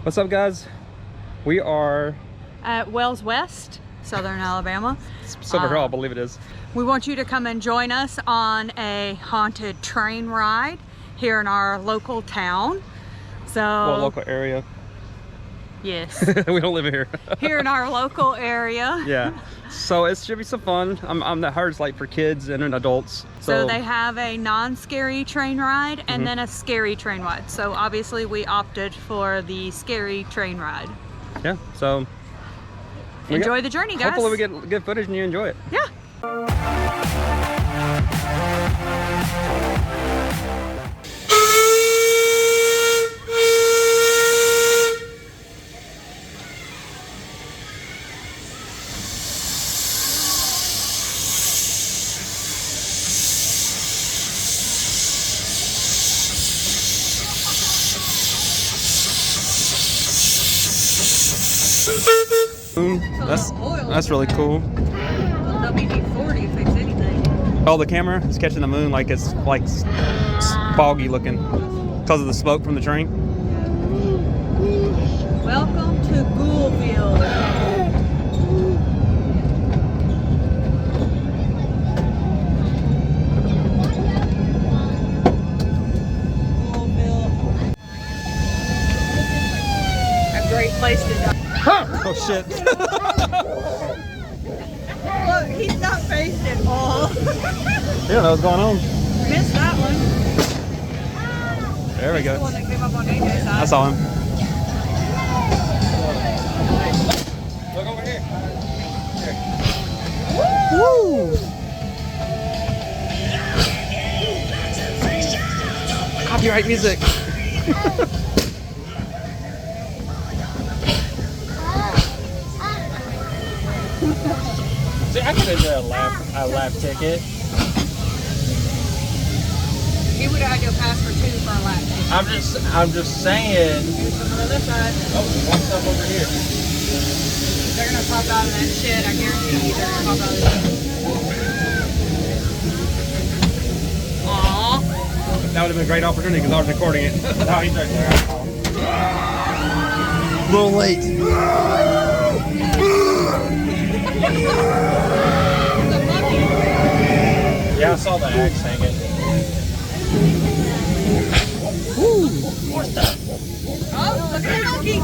What's up, guys? We are at Wells West, Southern Alabama. Silverhill, I believe it is. We want you to come and join us on a haunted train ride here in our local town. Well, local area. Yes. We don't live here. Here in our local area. Yeah. So it should be some fun. I'm that heard it's like for kids and adults. So they have a non-scary train ride and then a scary train ride. So obviously we opted for the scary train ride. Yeah. So enjoy the journey, guys. Hopefully we get good footage and you enjoy it. Yeah. That's really cool. WD-40 if fix anything. Oh, the camera is catching the moon like it's like foggy looking because of the smoke from the train. Welcome to Ghoulville. A great place to die. Oh shit. Look, he's not phased at all. You don't know what's going on. Missed that one. There we go. The one that came up on AJ's side. I saw him. Look over here. Woo! Copyright music. See, I could have done a lap ticket. He would have had to pass for 2 for a lap ticket. I'm just saying. Here's some on this side. Oh, one stuff over here. They're gonna pop out of that shit. I guarantee you they're gonna pop out of that. Aww. That would have been a great opportunity because I was recording it. No, he's right there. A little late. Yeah, I saw the axe hanging. Woo! More stuff. Oh, look at the monkey!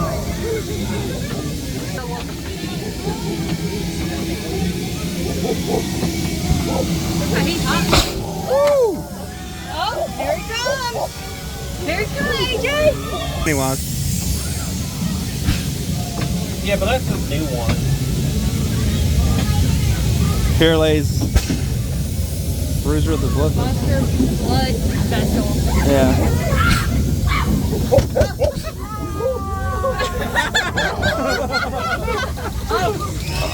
He's hot. Woo! Oh, here he comes! Here he comes, AJ! Anyways. Yeah, but that's a new one. Here lays Bruiser of the Blood. Monster blood special. Yeah.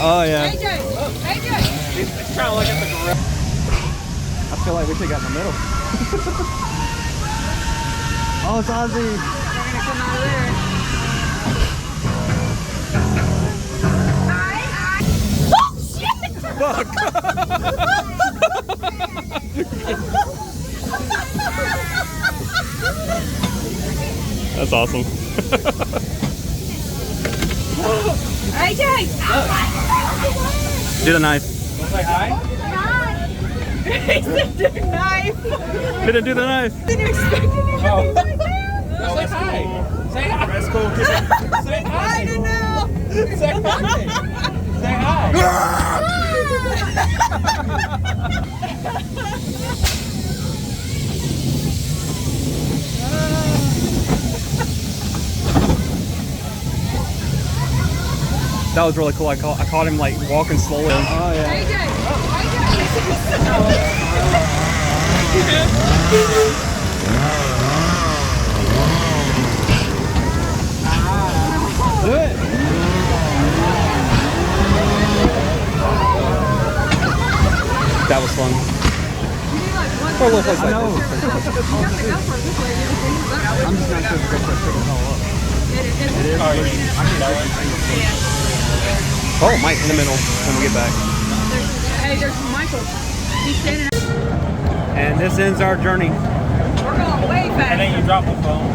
Oh yeah. AJ! AJ! He's trying to look at the gorilla. I feel like we should have got in the middle. Oh, it's Ozzy. They're gonna come out of there. Fuck. That's awesome. AJ! Do the knife. Wanna say hi? He said do knife! Didn't do the knife. Didn't expect it to Oh. be like that! No, say hi. Say hi. That's cool. Say hi. I don't know! Say hi. Say hi. That was really cool. I caught him like walking slowly. Oh yeah. AJ! Do it. That was fun. For a little place like this. I'm just not sure if it's going to pick it all up. Oh, Mike in the middle when we get back. Hey, there's Michael. He's standing out. And this ends our journey. We're going way fast. And then you drop the phone.